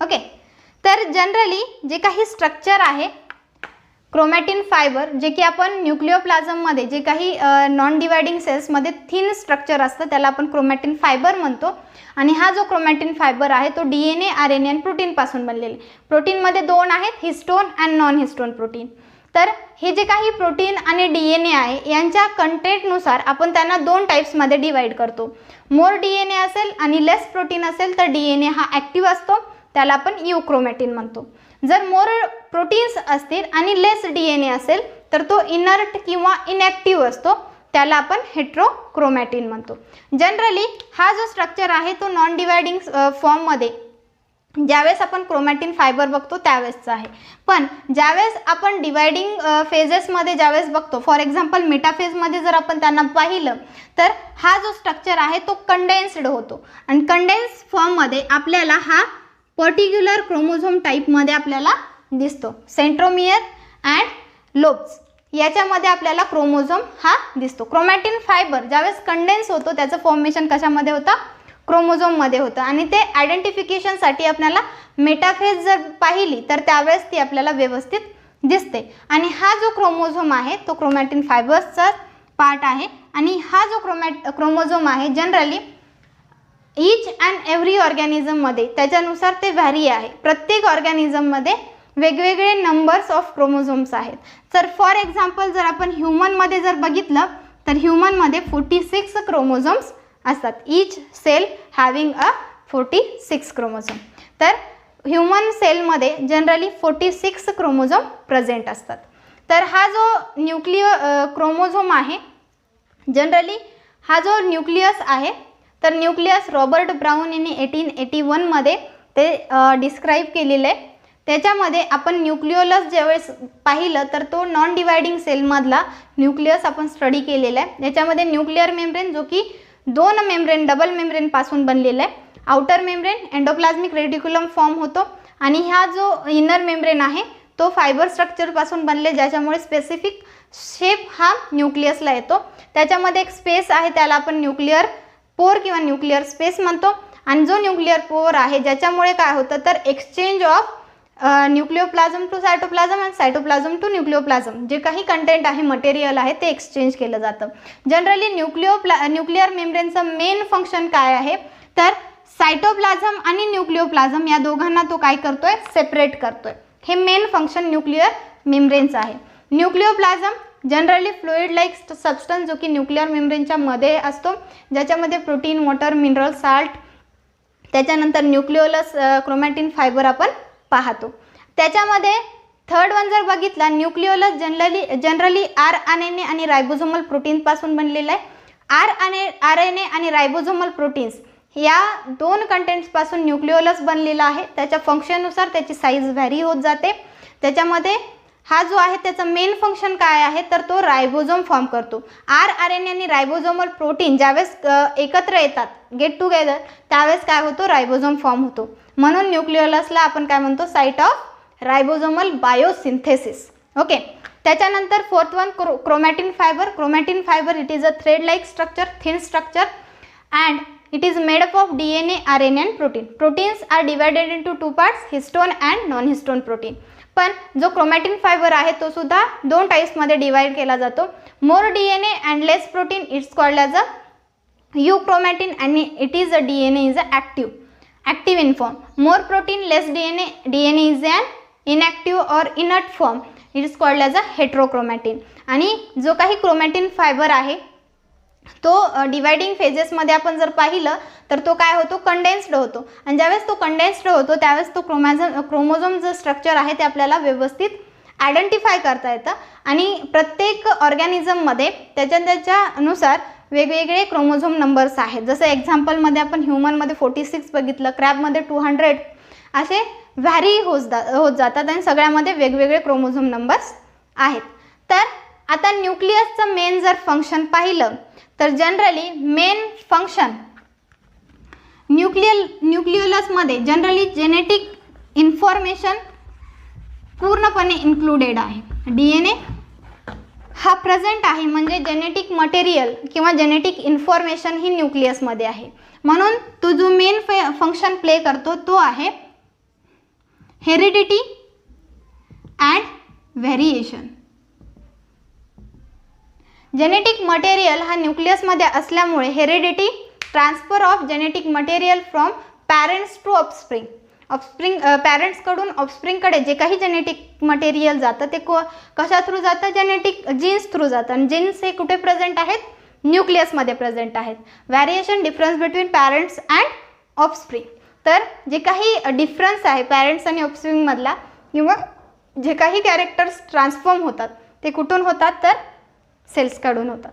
ओके. तर जनरली जे काही स्ट्रक्चर आहे क्रोमॅटिन फायबर, जे की आपण न्यूक्लिओप्लाझममध्ये जे काही नॉन डिवायडिंग सेल्समध्ये थिन स्ट्रक्चर असतं त्याला आपण क्रोमॅटिन फायबर म्हणतो. आणि हा जो क्रोमॅटिन फायबर आहे तो DNA, RNA आणि प्रोटीनपासून बनलेले. प्रोटीनमध्ये दोन आहेत, histone and non histone protein. तर हे जे काही प्रोटीन आणि DNA आहे यांच्या कंटेंटनुसार आपण त्यांना दोन टाईप्समध्ये डिवाइड करतो. मोर DNA असेल आणि लेस प्रोटीन असेल तर DNA हा ॲक्टिव्ह असतो, त्याला आपण यूक्रोमॅटिन म्हणतो. जर मोर प्रोटीन्स असतील आणि लेस DNA असेल तर तो इनर्ट किंवा इनॲक्टिव्ह असतो, त्याला आपण हेटेरोक्रोमॅटिन म्हणतो. जनरली हा जो स्ट्रक्चर आहे तो नॉन डिवायडिंग फॉर्ममध्ये ज्यावेळेस आपण क्रोमॅटिन फायबर बघतो त्यावेळेसचा आहे. पण ज्यावेळेस आपण डिवायडिंग फेजेसमध्ये ज्यावेळेस बघतो, फॉर एक्झाम्पल मेटाफेजमध्ये जर आपण त्यांना पाहिलं तर हा जो स्ट्रक्चर आहे तो कंडेन्स्ड होतो आणि कंडेन्स फॉर्ममध्ये आपल्याला हा पर्टिक्युलर क्रोमोझोम टाईपमध्ये आपल्याला दिसतो. सेंट्रोमियर अँड लोब्स याच्यामध्ये आपल्याला क्रोमोझोम हा दिसतो. क्रोमॅटिन फायबर ज्यावेळेस कंडेन्स होतो त्याचं फॉर्मेशन कशामध्ये होतं, क्रोमोझोममध्ये होतं. आणि ते आयडेंटिफिकेशनसाठी आपल्याला मेटाफेज जर पाहिली तर त्यावेळेस ती आपल्याला व्यवस्थित दिसते. आणि हा जो क्रोमोझोम आहे तो क्रोमॅटिन फायबर्सचा पार्ट आहे. आणि हा जो क्रोमोझोम आहे जनरली ईच अँड एव्हरी ऑर्गॅनिझममध्ये त्याच्यानुसार ते व्हॅरी आहे. प्रत्येक ऑर्गॅनिझममध्ये वेगवेगळे नंबर्स ऑफ क्रोमोझोम्स आहेत. तर फॉर एक्झाम्पल जर आपण ह्युमनमध्ये जर बघितलं तर ह्युमनमध्ये 46 क्रोमोझोम्स असतात. Each cell having a 46 chromosome. तर ह्युमन सेलमध्ये जनरली 46 क्रोमोझोम प्रेझेंट असतात. तर हा जो क्रोमोझोम आहे, जनरली हा जो न्यूक्लियस आहे, तर न्यूक्लियस रॉबर्ट ब्राउन यांनी 1881 मध्ये ते डिस्क्राईब केलेलं आहे. त्याच्यामध्ये आपण न्यूक्लिओलस ज्यावेळेस पाहिलं तर तो नॉन डिवायडिंग सेलमधला न्यूक्लियस आपण स्टडी केलेला आहे. याच्यामध्ये न्यूक्लिअर मेम्ब्रेन जो की 2 मेम्ब्रेन डबल मेम्ब्रेनपासून बनलेला आहे. Outer membrane endoplasmic reticulum form होतो आणि हा जो इनर मेम्ब्रेन आहे तो फायबर स्ट्रक्चरपासून बनले, ज्याच्यामुळे स्पेसिफिक शेप हा न्यूक्लियसला येतो. त्याच्यामध्ये एक स्पेस आहे, त्याला आपण न्यूक्लिअर पोर किंवा न्यूक्लिअर स्पेस म्हणतो. आणि जो न्यूक्लिअर पोर आहे ज्याच्यामुळे काय होतं तर exchange of nucleoplasm to cytoplasm आणि सायटोप्लाझम टू न्यूक्लिओप्लाझम, जे काही कंटेंट आहे मटेरियल आहे ते एक्सचेंज केलं जातं. जनरली न्यूक्लिअर मेम्ब्रेनचं मेन फंक्शन काय आहे तर सायटोप्लाझम आणि न्यूक्लिओप्लाझम या दोघांना तो काय करतोय, सेपरेट करतोय. हे मेन फंक्शन न्यूक्लिअर मेम्ब्रेनचं आहे. Nucleoplasm generally fluid like substance जो की न्यूक्लिअर मेम्ब्रेनच्या मध्ये असतो, ज्याच्यामध्ये प्रोटीन, वॉटर, मिनरल, साल्ट, त्याच्यानंतर न्यूक्लिओलस क्रोमॅटिन फायबर आपण पाहतो. त्याच्यामध्ये थर्ड वन जर बघितला, न्यूक्लिओलस जनरली RNA आणि रायबोझोमल प्रोटीनपासून बनलेला आहे. RNA आणि रायबोझोमल प्रोटीन्स या 2 कंटेंट्सपासून न्यूक्लिओलस बनलेला आहे. त्याच्या फंक्शननुसार त्याची साईज व्हॅरी होत जाते. त्याच्यामध्ये हा जो आहे त्याचं मेन फंक्शन काय आहे तर तो रायबोझोम फॉर्म करतो. RNA आणि रायबोझोमल प्रोटीन ज्यावेळेस एकत्र येतात, गेट टुगेदर, त्यावेळेस काय होतो, रायबोझोम फॉर्म होतो. म्हणून न्यूक्लिओलसला आपण काय म्हणतो, साईट ऑफ रायबोझोमल बायोसिंथेसिस. ओके. त्याच्यानंतर fourth one chromatin fibre. Chromatin fibre it is a thread like structure, thin structure and it is made up of DNA, RNA and protein. Proteins are divided into 2 parts, histone and non-histone protein. पण जो chromatin fibre आहे तो सुद्धा 2 टाइप्समध्ये divide केला जातो. मोर DNA and less protein, it's called as a euchromatin and it is a DNA is a active in form. More protein, less DNA is an inactive or inert form. It is called as a heterochromatin. आणि जो काही chromatin fibre आहे तो dividing फेजेसमध्ये आपण जर पाहिलं तर तो काय होतो, कंडेन्स्ड होतो. आणि ज्यावेळेस तो कंडेन्स्ड होतो त्यावेळेस तो क्रोमोझोम जो स्ट्रक्चर आहे ते आपल्याला व्यवस्थित आयडेंटिफाय करता येतं. आणि प्रत्येक ऑर्गॅनिझममध्ये त्याच्यानुसार वेगवेगळे क्रोमोझोम नंबर्स आहेत. जसं एक्झाम्पलमध्ये आपण ह्युमनमध्ये 46 बघितलं, क्रॅबमध्ये 200, असे व्हॅरी होत जातात आणि सगळ्यामध्ये वेगवेगळे क्रोमोझोम नंबर्स आहेत. तर आता न्यूक्लियसचं मेन जर फंक्शन पाहिलं तर जनरली मेन फंक्शन न्यूक्लिओलसमध्ये जनरली जेनेटिक इन्फॉर्मेशन पूर्णपणे इन्क्लुडेड आहे. DNA हा प्रेझेंट आहे, म्हणजे जेनेटिक मटेरियल किंवा जेनेटिक इन्फॉर्मेशन ही न्यूक्लियसमध्ये आहे. म्हणून तो जो मेन फंक्शन प्ले करतो तो आहे heredity and variation. Genetic material हा न्यूक्लियसमध्ये असल्यामुळे heredity, transfer of genetic material from parents to offspring, पॅरेंट्सकडून ऑफस्प्रिंगकडे जे काही जेनेटिक मटेरियल जातं ते कशा थ्रू जातं, जेनेटिक जीन्स थ्रू जातं. आणि जीन्स हे कुठे प्रेझेंट आहेत, न्यूक्लियसमध्ये प्रेझेंट आहेत. Variation, difference between parents and offspring. तर जे काही डिफरन्स आहे पॅरेंट्स आणि ऑफस्प्रिंगमधला किंवा जे काही कॅरेक्टर्स ट्रान्सफॉर्म होतात ते कुठून होतात तर सेल्सकडून होतात,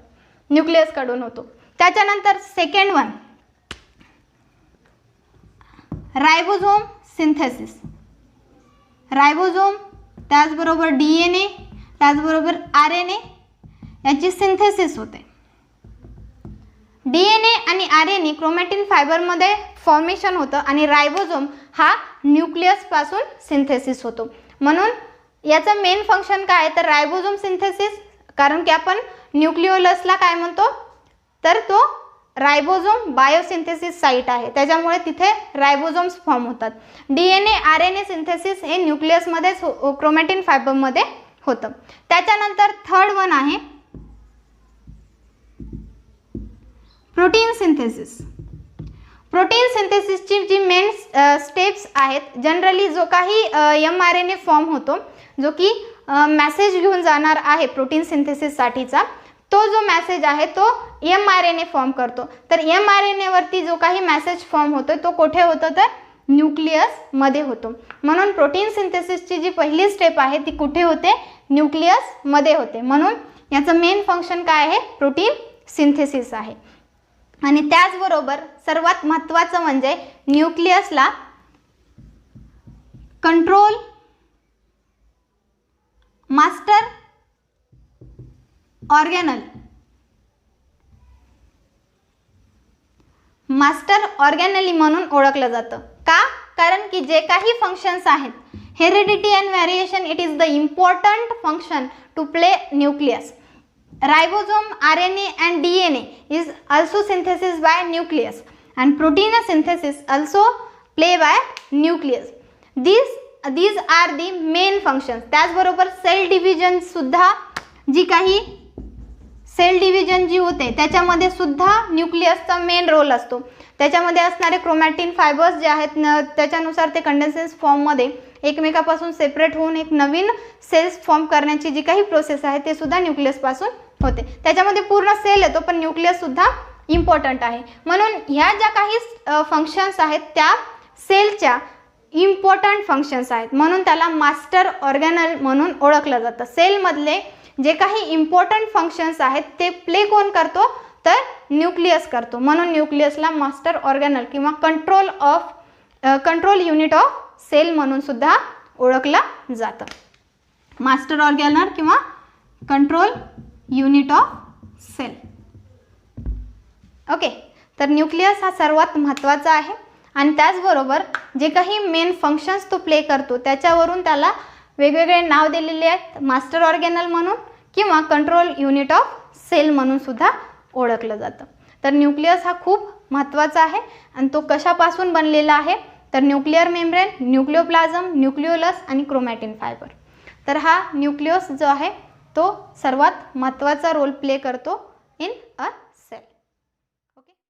न्यूक्लियसकडून होतो. त्याच्यानंतर second one ribosome synthesis. Ribosome त्याचबरोबर DNA त्याचबरोबर RNA याची सिंथेसिस होते. DNA आणि RNA क्रोमॅटिन फायबरमध्ये फॉर्मेशन होतं आणि रायबोझोम हा न्यूक्लियसपासून सिंथेसिस होतो. म्हणून याचं मेन फंक्शन काय आहे तर रायबोझोम सिंथेसिस. कारण की आपण न्यूक्लिओलसला काय म्हणतो तर तो रायबोझोम बायोसिंथेसिस साईट आहे, त्याच्यामुळे तिथे रायबोझोम्स फॉर्म होतात. DNA RNA सिंथेसिस हे न्यूक्लियसमध्येच क्रोमॅटिन फायबरमध्ये होतं. त्याच्यानंतर थर्ड वन आहे प्रोटीन सिंथेसिस. प्रोटीन सिंथेसिसची जी मेन स्टेप्स आहेत, जनरली जो काही mRNA फॉर्म होतो जो की मॅसेज घेऊन जाणार आहे प्रोटीन सिंथेसिससाठीचा, तो जो मॅसेज आहे तो mRNA फॉर्म करतो. तर mRNA वरती जो काही मॅसेज फॉर्म होतो तो कुठे होतो तर न्यूक्लियसमध्ये होतो. म्हणून प्रोटीन सिंथेसिसची जी पहिली स्टेप आहे ती कुठे होते? न्यूक्लियसमध्ये होते. म्हणून याचं मेन फंक्शन काय आहे? प्रोटीन सिंथेसिस आहे. आणि त्याचबरोबर सर्वात महत्त्वाचं म्हणजे न्यूक्लियसला कंट्रोल मास्टर ऑर्गॅनली म्हणून ओळखलं जातं. का? कारण की जे काही फंक्शन्स आहेत, heredity and variation, it is the important function to play nucleus. Ribosome, RNA and DNA is also synthesis by nucleus and protein synthesis also play by nucleus. These are the main functions. त्याचबरोबर sale division सुद्धा, जी काही sale division जी होते त्याच्यामध्ये सुद्धा न्यूक्लियसचा main role असतो. त्याच्यामध्ये असणारे chromatin fibres जे आहेत त्याच्यानुसार ते कंडेन्सेस फॉर्ममध्ये एकमेकापासून सेपरेट होऊन एक नवीन सेल्स फॉर्म करण्याची जी काही प्रोसेस आहे ते सुद्धा न्यूक्लियसपासून होते. त्याच्यामध्ये पूर्ण सेल येतो पण न्यूक्लियस सुद्धा इम्पॉर्टंट आहे. म्हणून ह्या ज्या काही फंक्शन्स आहेत त्या सेलच्या इम्पॉर्टंट फंक्शन्स आहेत, म्हणून त्याला मास्टर ऑर्गॅनल म्हणून ओळखलं जातं. सेलमधले जे काही इम्पॉर्टंट फंक्शन्स आहेत ते प्ले कोण करतो? तर न्यूक्लियस करतो. म्हणून न्यूक्लियसला मास्टर ऑर्गॅनल किंवा कंट्रोल युनिट ऑफ सेल म्हणून सुद्धा ओळखलं जातं. मास्टर ऑर्गॅनल किंवा control unit of cell. Okay, तर न्यूक्लियस हा सर्वात महत्त्वाचा आहे आणि त्याचबरोबर जे काही मेन फंक्शन्स तो प्ले करतो त्याच्यावरून त्याला वेगवेगळे नाव दिलेले आहेत. मास्टर ऑर्गॅनल म्हणून किंवा कंट्रोल युनिट ऑफ सेल म्हणून सुद्धा ओळखलं जातं. तर न्यूक्लियस हा खूप महत्त्वाचा आहे आणि तो कशापासून बनलेला आहे? तर न्यूक्लिअर मेम्ब्रेन, न्यूक्लिओप्लाझम, न्यूक्लिओलस आणि क्रोमॅटिन फायबर. तर हा न्यूक्लियस जो आहे तो सर्वात महत्त्वाचा रोल प्ले करतो इन अ